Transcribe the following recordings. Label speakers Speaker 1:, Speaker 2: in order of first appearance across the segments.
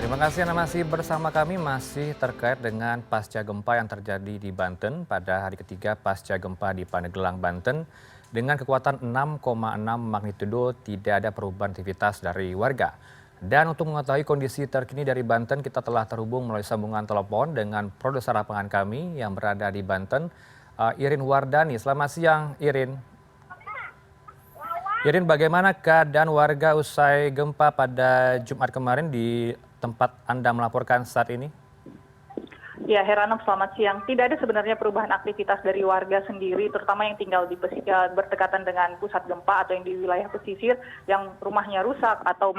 Speaker 1: Terima kasih Anda masih bersama kami masih terkait dengan pasca gempa yang terjadi di Banten pada hari ketiga pasca gempa di Pandeglang, Banten. Dengan kekuatan 6,6 magnitudo tidak ada perubahan aktivitas dari warga. Dan untuk mengetahui kondisi terkini dari Banten, kita telah terhubung melalui sambungan telepon dengan produser lapangan kami yang berada di Banten, Irin Wardani. Selamat siang, Irin. Irin, bagaimana keadaan warga usai gempa pada Jumat kemarin di tempat Anda melaporkan saat ini?
Speaker 2: Ya, Heranov, selamat siang. Tidak ada sebenarnya perubahan aktivitas dari warga sendiri, terutama yang tinggal di berdekatan dengan pusat gempa atau yang di wilayah pesisir, yang rumahnya rusak atau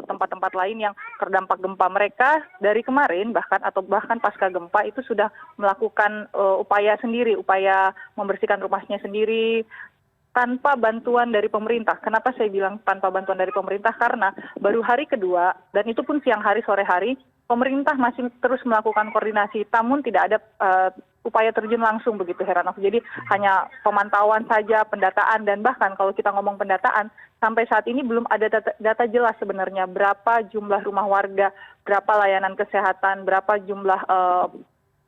Speaker 2: tempat-tempat lain yang terdampak gempa. Mereka dari kemarin bahkan pasca gempa itu sudah melakukan upaya sendiri, upaya membersihkan rumahnya sendiri, tanpa bantuan dari pemerintah. Kenapa saya bilang tanpa bantuan dari pemerintah? Karena baru hari kedua, dan itu pun siang hari, sore hari, pemerintah masih terus melakukan koordinasi, namun tidak ada upaya terjun langsung begitu, Heranov. Jadi hanya pemantauan saja, pendataan, dan bahkan kalau kita ngomong pendataan, sampai saat ini belum ada data jelas sebenarnya berapa jumlah rumah warga, berapa layanan kesehatan, berapa jumlah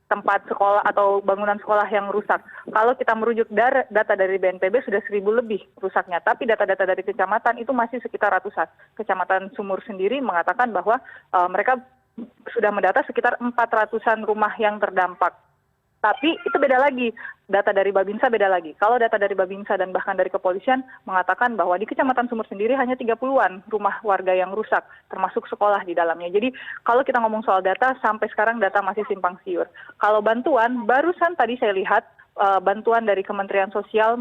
Speaker 2: tempat sekolah atau bangunan sekolah yang rusak. Kalau kita merujuk data dari BNPB sudah 1.000 lebih rusaknya, tapi data-data dari kecamatan itu masih sekitar ratusan. Kecamatan Sumur sendiri mengatakan bahwa mereka sudah mendata sekitar 400-an rumah yang terdampak. Tapi itu beda lagi, data dari Babinsa beda lagi. Kalau data dari Babinsa dan bahkan dari kepolisian mengatakan bahwa di Kecamatan Sumur sendiri hanya 30-an rumah warga yang rusak, termasuk sekolah di dalamnya. Jadi kalau kita ngomong soal data, sampai sekarang data masih simpang siur. Kalau bantuan, barusan tadi saya lihat bantuan dari Kementerian Sosial,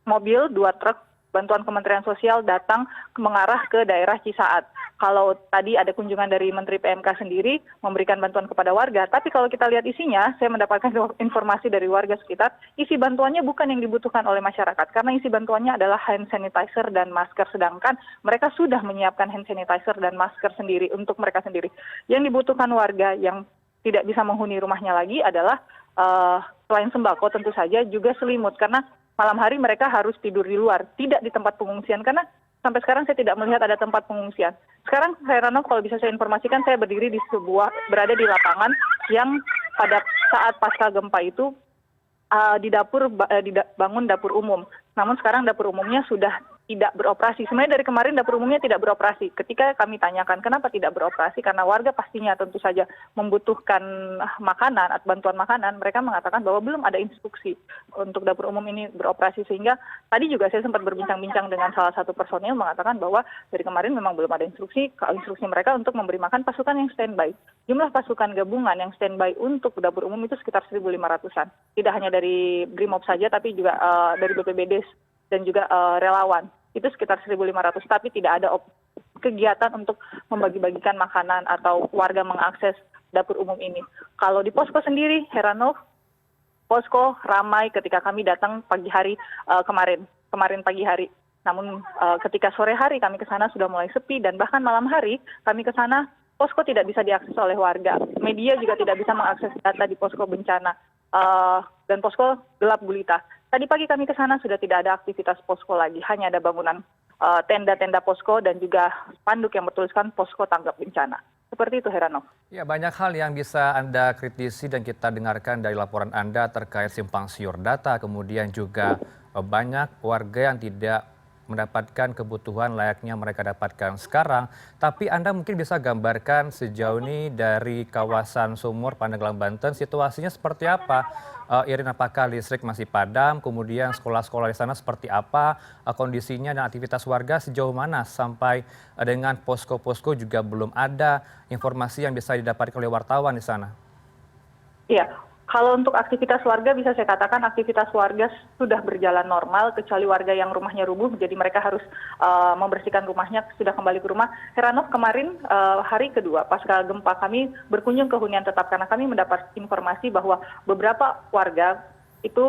Speaker 2: mobil 2 truk, bantuan Kementerian Sosial datang mengarah ke daerah Cisaat. Kalau tadi ada kunjungan dari Menteri PMK sendiri memberikan bantuan kepada warga, tapi kalau kita lihat isinya, saya mendapatkan informasi dari warga sekitar, isi bantuannya bukan yang dibutuhkan oleh masyarakat, karena isi bantuannya adalah hand sanitizer dan masker, sedangkan mereka sudah menyiapkan hand sanitizer dan masker sendiri untuk mereka sendiri. Yang dibutuhkan warga yang tidak bisa menghuni rumahnya lagi adalah selain sembako tentu saja juga selimut, karena malam hari mereka harus tidur di luar, tidak di tempat pengungsian, karena sampai sekarang saya tidak melihat ada tempat pengungsian. Sekarang, Heranov, kalau bisa saya informasikan, saya berdiri berada di lapangan yang pada saat pasca gempa itu di dapur dibangun dapur umum. Namun sekarang dapur umumnya sudah tidak beroperasi. Sebenarnya dari kemarin dapur umumnya tidak beroperasi. Ketika kami tanyakan kenapa tidak beroperasi, karena warga pastinya tentu saja membutuhkan makanan atau bantuan makanan, mereka mengatakan bahwa belum ada instruksi untuk dapur umum ini beroperasi. Sehingga tadi juga saya sempat berbincang-bincang dengan salah satu personil mengatakan bahwa dari kemarin memang belum ada instruksi mereka untuk memberi makan pasukan yang standby. Jumlah pasukan gabungan yang standby untuk dapur umum itu sekitar 1.500-an. Tidak hanya dari Brimob saja, tapi juga dari BPBD dan juga relawan. Itu sekitar 1.500, tapi tidak ada kegiatan untuk membagi-bagikan makanan atau warga mengakses dapur umum ini. Kalau di posko sendiri, Heranov, posko ramai ketika kami datang pagi hari kemarin pagi hari. Namun ketika sore hari kami ke sana sudah mulai sepi, dan bahkan malam hari kami ke sana, posko tidak bisa diakses oleh warga. Media juga tidak bisa mengakses data di posko bencana, dan posko gelap gulita. Tadi pagi kami ke sana sudah tidak ada aktivitas posko lagi, hanya ada bangunan tenda-tenda posko dan juga spanduk yang bertuliskan posko tanggap bencana. Seperti itu, Heranov.
Speaker 1: Ya, banyak hal yang bisa Anda kritisi dan kita dengarkan dari laporan Anda terkait simpang siur data, kemudian juga banyak warga yang tidak mendapatkan kebutuhan layaknya mereka dapatkan sekarang. Tapi Anda mungkin bisa gambarkan sejauh ini dari kawasan Sumur, Pandeglang, Banten, situasinya seperti apa? Irin, apakah listrik masih padam? Kemudian sekolah-sekolah di sana seperti apa kondisinya dan aktivitas warga sejauh mana? Sampai dengan posko-posko juga belum ada informasi yang bisa didapatkan oleh wartawan di sana.
Speaker 2: Iya, kalau untuk aktivitas warga bisa saya katakan aktivitas warga sudah berjalan normal, kecuali warga yang rumahnya rubuh, jadi mereka harus membersihkan rumahnya, sudah kembali ke rumah. Heranov, kemarin hari kedua pasca gempa kami berkunjung ke hunian tetap, karena kami mendapat informasi bahwa beberapa warga itu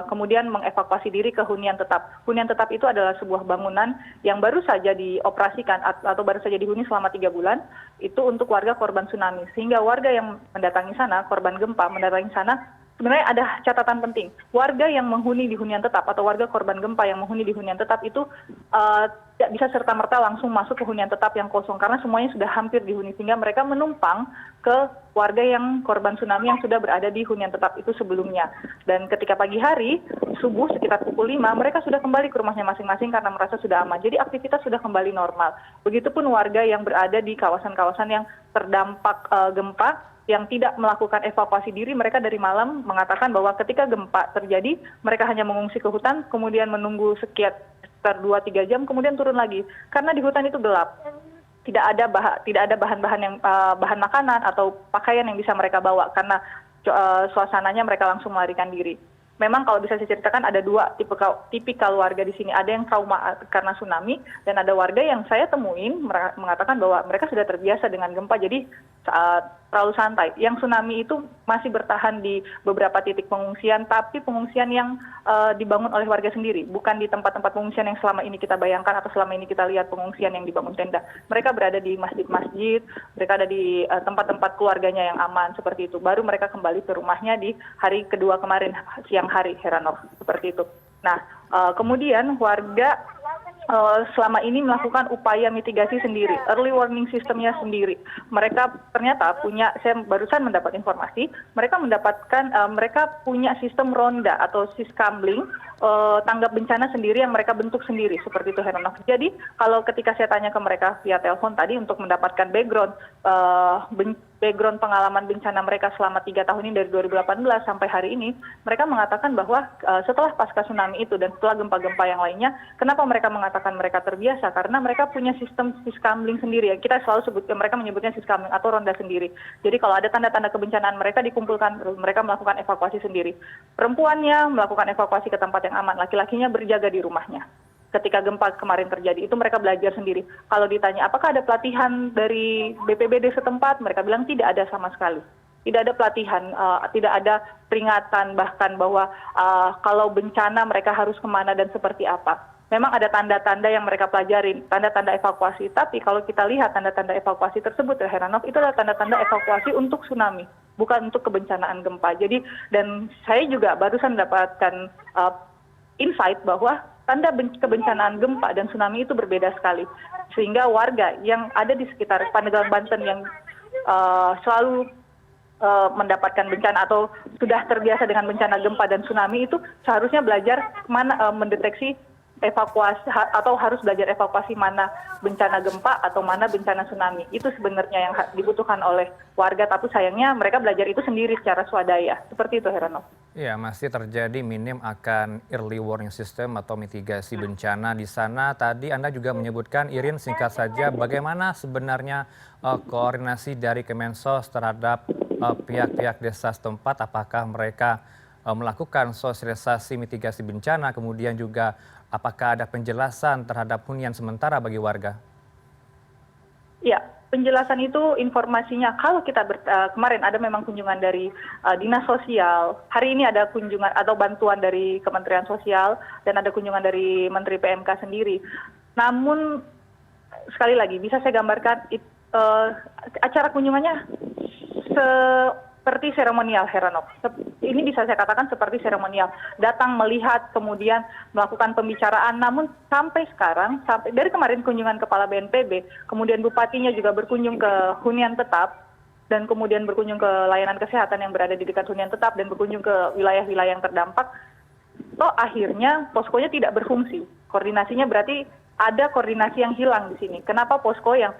Speaker 2: kemudian mengevakuasi diri ke hunian tetap. Hunian tetap itu adalah sebuah bangunan yang baru saja dioperasikan atau baru saja dihuni selama 3 bulan, itu untuk warga korban tsunami. Sehingga warga yang mendatangi sana, korban gempa mendatangi sana, sebenarnya ada catatan penting. Warga yang menghuni di hunian tetap atau warga korban gempa yang menghuni di hunian tetap itu tidak bisa serta-merta langsung masuk ke hunian tetap yang kosong karena semuanya sudah hampir dihuni, sehingga mereka menumpang ke warga yang korban tsunami yang sudah berada di hunian tetap itu sebelumnya. Dan ketika pagi hari, subuh sekitar pukul 5, mereka sudah kembali ke rumahnya masing-masing karena merasa sudah aman. Jadi aktivitas sudah kembali normal. Begitupun warga yang berada di kawasan-kawasan yang terdampak gempa, yang tidak melakukan evakuasi diri, mereka dari malam mengatakan bahwa ketika gempa terjadi, mereka hanya mengungsi ke hutan, kemudian menunggu sekitar 2-3 jam, kemudian turun lagi. Karena di hutan itu gelap, tidak ada bahan-bahan yang bahan makanan atau pakaian yang bisa mereka bawa karena suasananya mereka langsung melarikan diri. Memang kalau bisa saya ceritakan ada 2 tipikal warga di sini. Ada yang trauma karena tsunami dan ada warga yang saya temuin mengatakan bahwa mereka sudah terbiasa dengan gempa, jadi terlalu santai. Yang tsunami itu masih bertahan di beberapa titik pengungsian, tapi pengungsian yang dibangun oleh warga sendiri, bukan di tempat-tempat pengungsian yang selama ini kita bayangkan atau selama ini kita lihat pengungsian yang dibangun tenda. Mereka berada di masjid-masjid, mereka ada di tempat-tempat keluarganya yang aman seperti itu. Baru mereka kembali ke rumahnya di hari kedua kemarin, siang hari, Heranov, seperti itu. Nah, kemudian warga selama ini melakukan upaya mitigasi sendiri, early warning systemnya sendiri. Mereka ternyata punya, saya barusan mendapat informasi, mereka punya sistem ronda atau siskamling, tanggap bencana sendiri yang mereka bentuk sendiri, seperti itu Heranov. Jadi kalau ketika saya tanya ke mereka via telepon tadi untuk mendapatkan background pengalaman bencana mereka selama 3 tahun ini dari 2018 sampai hari ini, mereka mengatakan bahwa setelah pasca tsunami itu dan setelah gempa-gempa yang lainnya, kenapa mereka mengatakan mereka terbiasa? Karena mereka punya sistem siskamling sendiri. Kita selalu mereka menyebutnya siskamling atau ronda sendiri. Jadi kalau ada tanda-tanda kebencanaan mereka dikumpulkan, mereka melakukan evakuasi sendiri. Perempuannya melakukan evakuasi ke tempat yang aman, laki-lakinya berjaga di rumahnya. Ketika gempa kemarin terjadi, itu mereka belajar sendiri. Kalau ditanya apakah ada pelatihan dari BPBD setempat, mereka bilang tidak ada sama sekali. Tidak ada pelatihan, tidak ada peringatan bahkan bahwa kalau bencana mereka harus kemana dan seperti apa. Memang ada tanda-tanda yang mereka pelajarin, tanda-tanda evakuasi. Tapi kalau kita lihat tanda-tanda evakuasi tersebut, ya Heranov, itu adalah tanda-tanda evakuasi untuk tsunami, bukan untuk kebencanaan gempa. Jadi, dan saya juga barusan mendapatkan insight bahwa tanda kebencanaan gempa dan tsunami itu berbeda sekali. Sehingga warga yang ada di sekitar Pandeglang, Banten yang selalu mendapatkan bencana atau sudah terbiasa dengan bencana gempa dan tsunami itu seharusnya belajar mana mendeteksi evakuasi atau harus belajar evakuasi mana bencana gempa atau mana bencana tsunami. Itu sebenarnya yang dibutuhkan oleh warga, tapi sayangnya mereka belajar itu sendiri secara swadaya. Seperti itu, Heranov.
Speaker 1: Ya, masih terjadi minim akan early warning system atau mitigasi bencana di sana. Tadi Anda juga menyebutkan, Irin, singkat saja, bagaimana sebenarnya koordinasi dari Kemensos terhadap pihak-pihak desa setempat? Apakah mereka melakukan sosialisasi mitigasi bencana, kemudian juga apakah ada penjelasan terhadap hunian sementara bagi warga?
Speaker 2: Ya, penjelasan itu informasinya kalau kita kemarin ada memang kunjungan dari Dinas Sosial, hari ini ada kunjungan atau bantuan dari Kementerian Sosial dan ada kunjungan dari Menteri PMK sendiri. Namun sekali lagi bisa saya gambarkan acara kunjungannya seperti seremonial, Heranov. Ini bisa saya katakan seperti seremonial. Datang melihat, kemudian melakukan pembicaraan. Namun sampai sekarang, dari kemarin kunjungan Kepala BNPB, kemudian Bupatinya juga berkunjung ke hunian tetap, dan kemudian berkunjung ke layanan kesehatan yang berada di dekat hunian tetap, dan berkunjung ke wilayah-wilayah yang terdampak. Toh akhirnya poskonya tidak berfungsi. Koordinasinya berarti ada koordinasi yang hilang di sini. Kenapa posko yang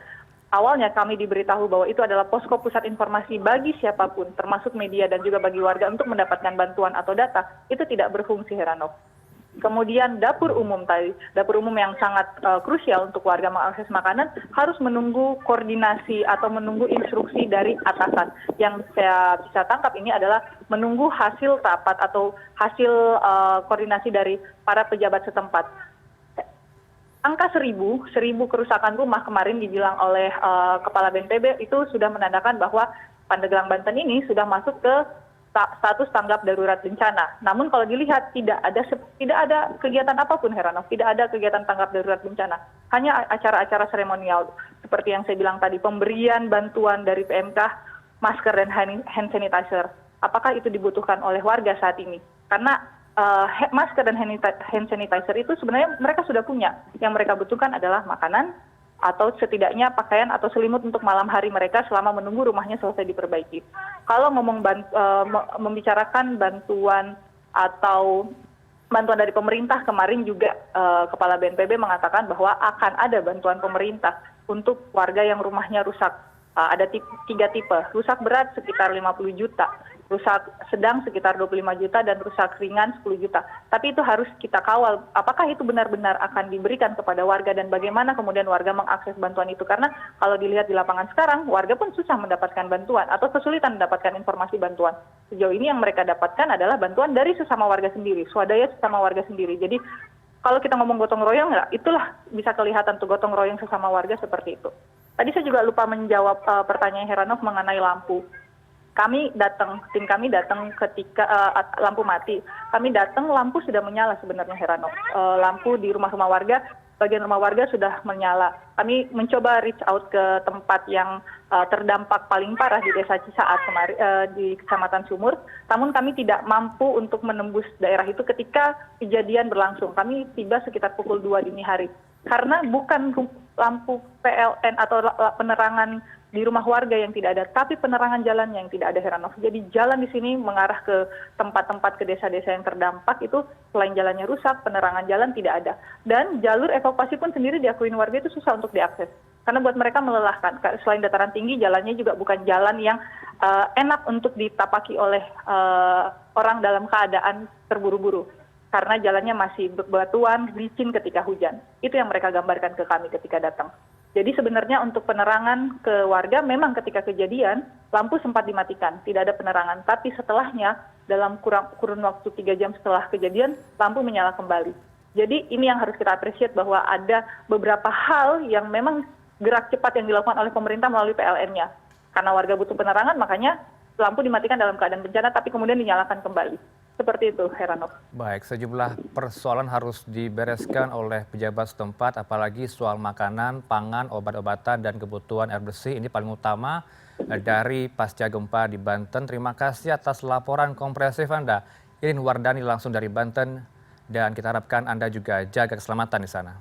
Speaker 2: awalnya kami diberitahu bahwa itu adalah posko pusat informasi bagi siapapun, termasuk media dan juga bagi warga untuk mendapatkan bantuan atau data, itu tidak berfungsi, Heranov. Kemudian dapur umum yang sangat krusial untuk warga mengakses makanan, harus menunggu koordinasi atau menunggu instruksi dari atasan. Yang saya bisa tangkap ini adalah menunggu hasil rapat atau hasil koordinasi dari para pejabat setempat. Angka 1.000 kerusakan rumah kemarin dibilang oleh Kepala BNPB itu sudah menandakan bahwa Pandeglang, Banten ini sudah masuk ke status tanggap darurat bencana. Namun kalau dilihat tidak ada kegiatan apapun, Heranov, tidak ada kegiatan tanggap darurat bencana. Hanya acara-acara seremonial seperti yang saya bilang tadi, pemberian bantuan dari PMK, masker dan hand sanitizer. Apakah itu dibutuhkan oleh warga saat ini? Karena masker dan hand sanitizer itu sebenarnya mereka sudah punya. Yang mereka butuhkan adalah makanan atau setidaknya pakaian atau selimut untuk malam hari mereka selama menunggu rumahnya selesai diperbaiki. Kalau ngomong membicarakan bantuan atau bantuan dari pemerintah, kemarin juga Kepala BNPB mengatakan bahwa akan ada bantuan pemerintah untuk warga yang rumahnya rusak. Ada tiga tipe, rusak berat sekitar 50 juta, rusak sedang sekitar 25 juta, dan rusak ringan 10 juta. Tapi itu harus kita kawal, apakah itu benar-benar akan diberikan kepada warga dan bagaimana kemudian warga mengakses bantuan itu. Karena kalau dilihat di lapangan sekarang, warga pun susah mendapatkan bantuan atau kesulitan mendapatkan informasi bantuan. Sejauh ini yang mereka dapatkan adalah bantuan dari sesama warga sendiri, swadaya sesama warga sendiri. Jadi kalau kita ngomong gotong royong, itulah bisa kelihatan tuh gotong royong sesama warga seperti itu. Tadi saya juga lupa menjawab pertanyaan Heranov mengenai lampu. Tim kami datang ketika lampu mati. Kami datang, lampu sudah menyala sebenarnya Heranov. Lampu di rumah-rumah warga, bagian rumah warga sudah menyala. Kami mencoba reach out ke tempat yang terdampak paling parah di Desa Cisaat di Kecamatan Sumur. Namun kami tidak mampu untuk menembus daerah itu ketika kejadian berlangsung. Kami tiba sekitar pukul 2 dini hari. Karena bukan lampu PLN atau penerangan di rumah warga yang tidak ada, tapi penerangan jalannya yang tidak ada Heranov. Jadi jalan di sini mengarah ke tempat-tempat, ke desa-desa yang terdampak itu selain jalannya rusak, penerangan jalan tidak ada. Dan jalur evakuasi pun sendiri diakuin warga itu susah untuk diakses. Karena buat mereka melelahkan. Selain dataran tinggi, jalannya juga bukan jalan yang enak untuk ditapaki oleh orang dalam keadaan terburu-buru. Karena jalannya masih bebatuan, licin ketika hujan. Itu yang mereka gambarkan ke kami ketika datang. Jadi sebenarnya untuk penerangan ke warga memang ketika kejadian lampu sempat dimatikan, tidak ada penerangan. Tapi setelahnya dalam kurun waktu 3 jam setelah kejadian lampu menyala kembali. Jadi ini yang harus kita apresiasi bahwa ada beberapa hal yang memang gerak cepat yang dilakukan oleh pemerintah melalui PLN-nya. Karena warga butuh penerangan makanya lampu dimatikan dalam keadaan bencana tapi kemudian dinyalakan kembali. Seperti itu, Heranov.
Speaker 1: Baik, sejumlah persoalan harus dibereskan oleh pejabat setempat, apalagi soal makanan, pangan, obat-obatan, dan kebutuhan air bersih. Ini paling utama dari pasca gempa di Banten. Terima kasih atas laporan komprehensif Anda. Irin Wardani langsung dari Banten, dan kita harapkan Anda juga jaga keselamatan di sana.